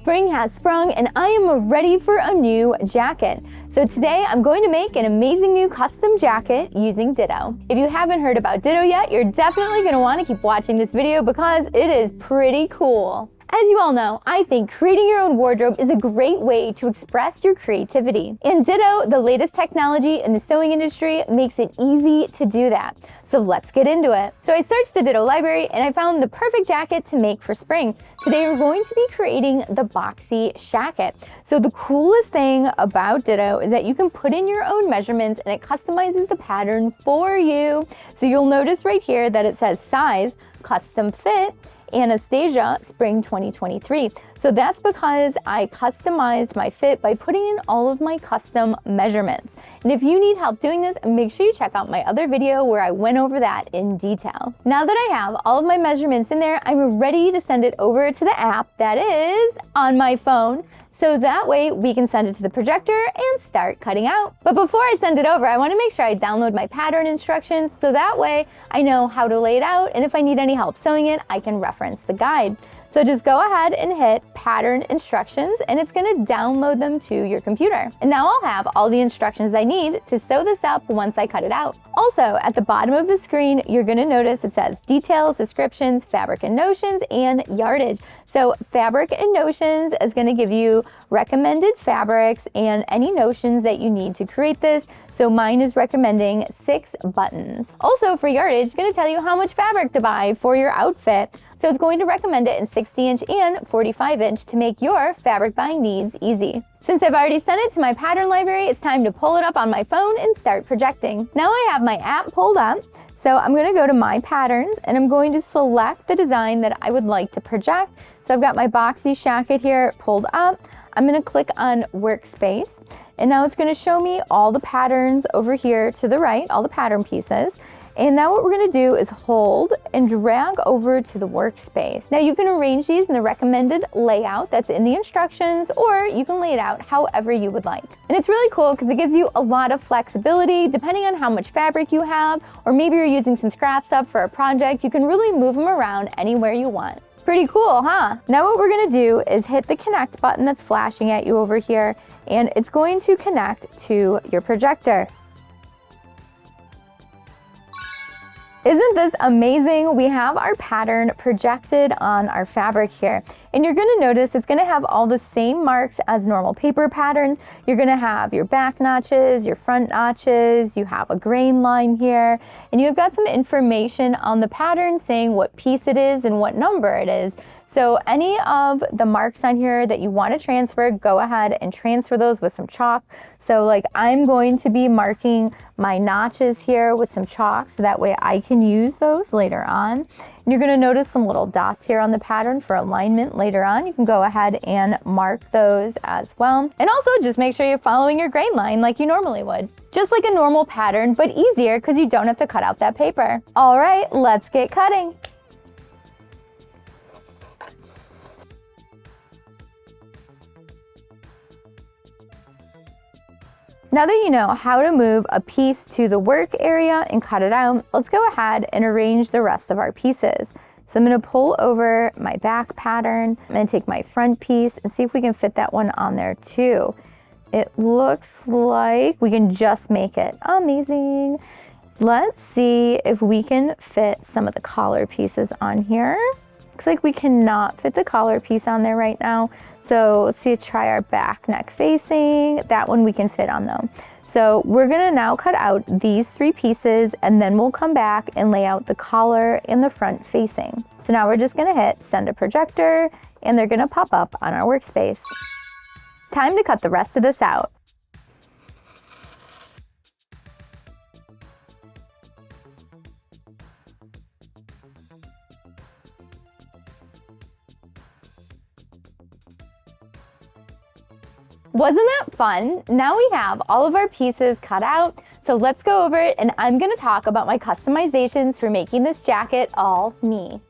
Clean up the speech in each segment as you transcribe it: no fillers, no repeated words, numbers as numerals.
Spring has sprung and I am ready for a new jacket. So today I'm going to make an amazing new custom jacket using Ditto. If you haven't heard about Ditto yet, you're definitely going to want to keep watching this video because it is pretty cool. As you all know, I think creating your own wardrobe is a great way to express your creativity. And Ditto, the latest technology in the sewing industry, makes it easy to do that. So let's get into it. So I searched the Ditto library and I found the perfect jacket to make for spring. Today we're going to be creating the boxy shacket. So the coolest thing about Ditto is that you can put in your own measurements and it customizes the pattern for you. So you'll notice right here that it says size, custom fit, Anastasia Spring 2023. So that's because I customized my fit by putting in all of my custom measurements. And if you need help doing this, make sure you check out my other video where I went over that in detail. Now that I have all of my measurements in there, I'm ready to send it over to the app that is on my phone. So that way we can send it to the projector and start cutting out. But before I send it over, I want to make sure I download my pattern instructions so that way I know how to lay it out, and if I need any help sewing it, I can reference the guide. So just go ahead and hit pattern instructions and it's going to download them to your computer. And now I'll have all the instructions I need to sew this up once I cut it out. Also, at the bottom of the screen, you're going to notice it says details, descriptions, fabric and notions, and yardage. So fabric and notions is going to give you recommended fabrics and any notions that you need to create this. So mine is recommending 6 buttons. Also for yardage, it's going to tell you how much fabric to buy for your outfit. So it's going to recommend it in 60-inch and 45-inch to make your fabric buying needs easy. Since I've already sent it to my pattern library, it's time to pull it up on my phone and start projecting. Now I have my app pulled up. So I'm going to go to my patterns and I'm going to select the design that I would like to project. So I've got my boxy shacket here pulled up. I'm going to click on workspace and now it's going to show me all the patterns over here to the right, all the pattern pieces. And now what we're going to do is hold and drag over to the workspace. Now you can arrange these in the recommended layout that's in the instructions, or you can lay it out however you would like. And it's really cool because it gives you a lot of flexibility depending on how much fabric you have, or maybe you're using some scraps up for a project. You can really move them around anywhere you want. Pretty cool, huh? Now what we're gonna do is hit the connect button that's flashing at you over here, and it's going to connect to your projector. Isn't this amazing? We have our pattern projected on our fabric here. And you're gonna notice it's gonna have all the same marks as normal paper patterns. You're gonna have your back notches, your front notches, you have a grain line here, and you've got some information on the pattern saying what piece it is and what number it is. So any of the marks on here that you want to transfer, go ahead and transfer those with some chalk. So like I'm going to be marking my notches here with some chalk so that way I can use those later on. And you're going to notice some little dots here on the pattern for alignment later on. You can go ahead and mark those as well. And also just make sure you're following your grain line like you normally would. Just like a normal pattern, but easier because you don't have to cut out that paper. All right, let's get cutting. Now that you know how to move a piece to the work area and cut it out, let's go ahead and arrange the rest of our pieces. So I'm going to pull over my back pattern. I'm going to take my front piece and see if we can fit that one on there too. It looks like we can just make it. Amazing. Let's see if we can fit some of the collar pieces on here. Looks like we cannot fit the collar piece on there right now. So let's see, try our back neck facing. That one we can fit on though. So we're gonna now cut out these 3 pieces and then we'll come back and lay out the collar and the front facing. So now we're just gonna hit send a projector and they're gonna pop up on our workspace. Time to cut the rest of this out. Wasn't that fun? Now we have all of our pieces cut out, so let's go over it and I'm gonna talk about my customizations for making this jacket all me.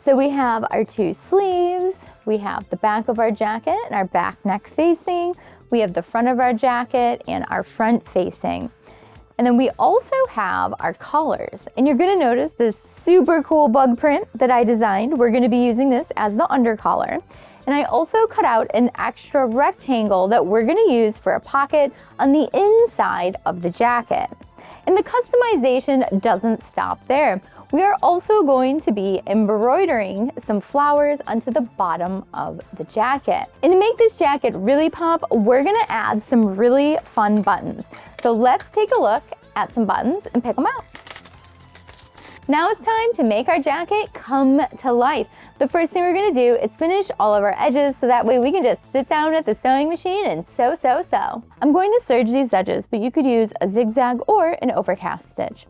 So we have our 2 sleeves, we have the back of our jacket and our back neck facing, we have the front of our jacket and our front facing. And then we also have our collars. And you're gonna notice this super cool bug print that I designed. We're gonna be using this as the under collar. And I also cut out an extra rectangle that we're gonna use for a pocket on the inside of the jacket. And the customization doesn't stop there. We are also going to be embroidering some flowers onto the bottom of the jacket. And to make this jacket really pop, we're gonna add some really fun buttons. So let's take a look at some buttons and pick them out. Now it's time to make our jacket come to life. The first thing we're gonna do is finish all of our edges so that way we can just sit down at the sewing machine and sew, sew, sew. I'm going to serge these edges, but you could use a zigzag or an overcast stitch.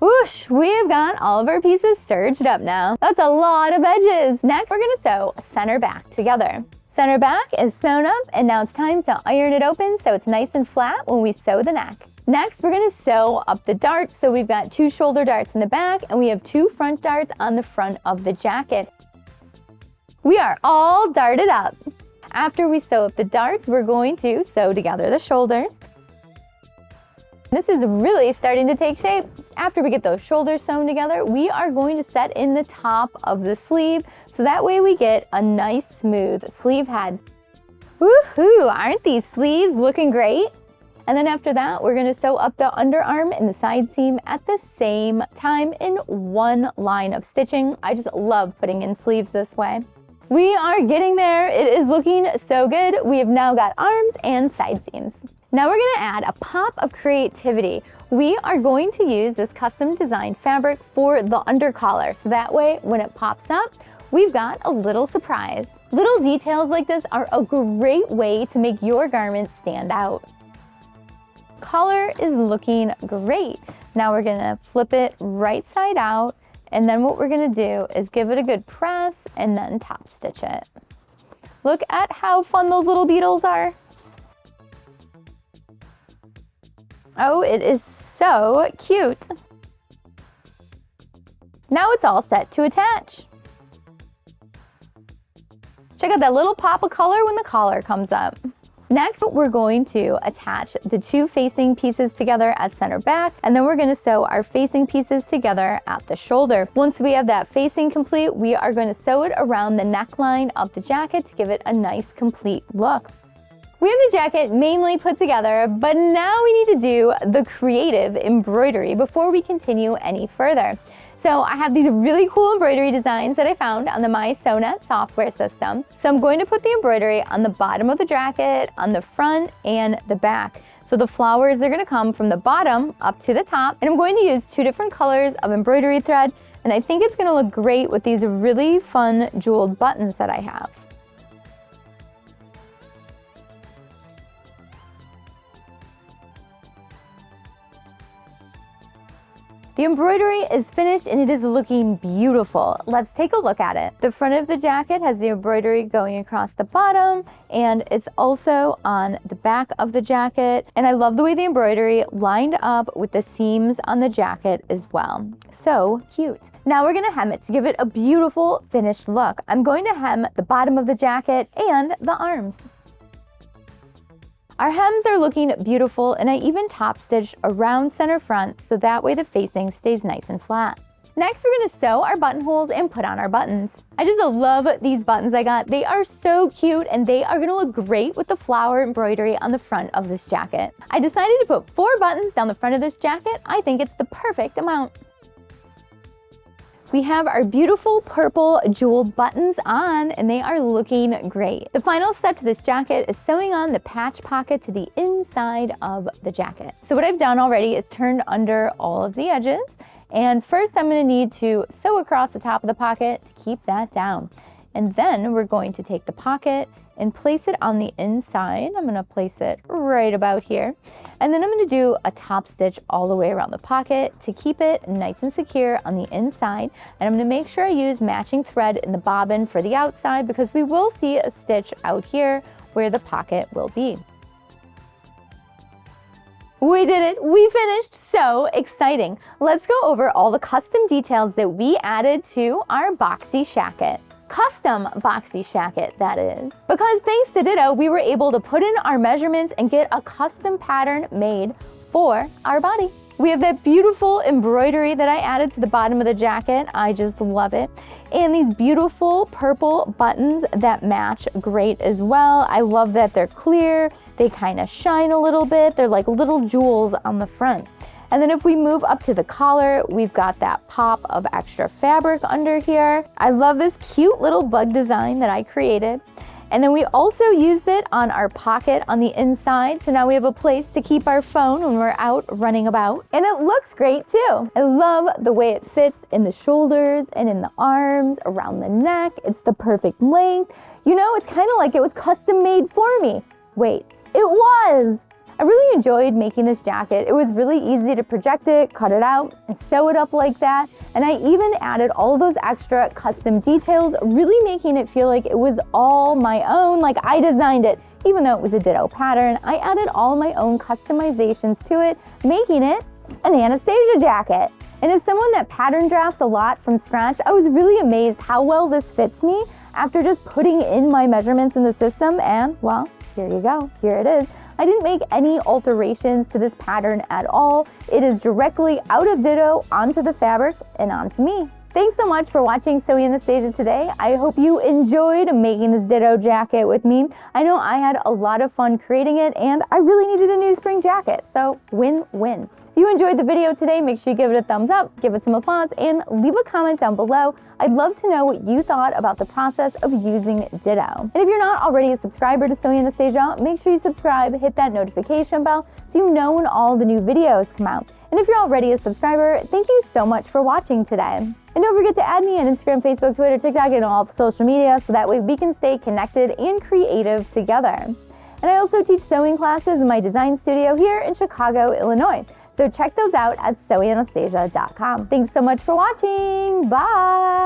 Whoosh, we have got all of our pieces serged up now. That's a lot of edges. Next, we're gonna sew center back together. Center back is sewn up, and now it's time to iron it open so it's nice and flat when we sew the neck. Next, we're gonna sew up the darts. So we've got 2 shoulder darts in the back, and we have 2 front darts on the front of the jacket. We are all darted up. After we sew up the darts, we're going to sew together the shoulders. This is really starting to take shape. After we get those shoulders sewn together, we are going to set in the top of the sleeve so that way we get a nice smooth sleeve head. Woohoo, aren't these sleeves looking great? And then after that, we're gonna sew up the underarm and the side seam at the same time in one line of stitching. I just love putting in sleeves this way. We are getting there. It is looking so good. We have now got arms and side seams. Now we're gonna add a pop of creativity. We are going to use this custom designed fabric for the undercollar, so that way when it pops up, we've got a little surprise. Little details like this are a great way to make your garment stand out. Collar is looking great. Now we're gonna flip it right side out, and then what we're gonna do is give it a good press and then top stitch it. Look at how fun those little beetles are. Oh, it is so cute. Now it's all set to attach. Check out that little pop of color when the collar comes up. Next, we're going to attach the 2 facing pieces together at center back, and then we're gonna sew our facing pieces together at the shoulder. Once we have that facing complete, we are gonna sew it around the neckline of the jacket to give it a nice complete look. We have the jacket mainly put together, but now we need to do the creative embroidery before we continue any further. So I have these really cool embroidery designs that I found on the My Sewnet software system. So I'm going to put the embroidery on the bottom of the jacket, on the front and the back. So the flowers are gonna come from the bottom up to the top, and I'm going to use 2 different colors of embroidery thread, and I think it's gonna look great with these really fun jeweled buttons that I have. The embroidery is finished and it is looking beautiful. Let's take a look at it. The front of the jacket has the embroidery going across the bottom, and it's also on the back of the jacket. And I love the way the embroidery lined up with the seams on the jacket as well. So cute. Now we're gonna hem it to give it a beautiful finished look. I'm going to hem the bottom of the jacket and the arms. Our hems are looking beautiful, and I even top stitched around center front so that way the facing stays nice and flat. Next, we're gonna sew our buttonholes and put on our buttons. I just love these buttons I got. They are so cute, and they are gonna look great with the flower embroidery on the front of this jacket. I decided to put 4 buttons down the front of this jacket. I think it's the perfect amount. We have our beautiful purple jeweled buttons on, and they are looking great. The final step to this jacket is sewing on the patch pocket to the inside of the jacket. So what I've done already is turned under all of the edges, and first I'm gonna need to sew across the top of the pocket to keep that down. And then we're going to take the pocket and place it on the inside. I'm gonna place it right about here. And then I'm gonna do a top stitch all the way around the pocket to keep it nice and secure on the inside. And I'm gonna make sure I use matching thread in the bobbin for the outside, because we will see a stitch out here where the pocket will be. We did it, we finished, so exciting. Let's go over all the custom details that we added to our boxy shacket. Custom boxy shacket, that is. Because thanks to Ditto, we were able to put in our measurements and get a custom pattern made for our body. We have that beautiful embroidery that I added to the bottom of the jacket. I just love it. And these beautiful purple buttons that match great as well. I love that they're clear. They kind of shine a little bit. They're like little jewels on the front. And then if we move up to the collar, we've got that pop of extra fabric under here. I love this cute little bug design that I created. And then we also used it on our pocket on the inside. So now we have a place to keep our phone when we're out running about. And it looks great too. I love the way it fits in the shoulders and in the arms, around the neck. It's the perfect length. You know, it's kind of like it was custom made for me. Wait, it was. I really enjoyed making this jacket. It was really easy to project it, cut it out, and sew it up like that. And I even added all those extra custom details, really making it feel like it was all my own, like I designed it. Even though it was a Ditto pattern, I added all my own customizations to it, making it an Anastasia jacket. And as someone that pattern drafts a lot from scratch, I was really amazed how well this fits me after just putting in my measurements in the system. And well, here you go, here it is. I didn't make any alterations to this pattern at all. It is directly out of Ditto onto the fabric and onto me. Thanks so much for watching Sewing Anastasia today. I hope you enjoyed making this Ditto jacket with me. I know I had a lot of fun creating it, and I really needed a new spring jacket, so win-win. If you enjoyed the video today, make sure you give it a thumbs up, give it some applause, and leave a comment down below. I'd love to know what you thought about the process of using Ditto. And if you're not already a subscriber to Sewing Anastasia, make sure you subscribe, hit that notification bell so you know when all the new videos come out. And if you're already a subscriber, thank you so much for watching today. And don't forget to add me on Instagram, Facebook, Twitter, TikTok, and all social media so that way we can stay connected and creative together. And I also teach sewing classes in my design studio here in Chicago, Illinois. So check those out at sewinganastasia.com. Thanks so much for watching. Bye.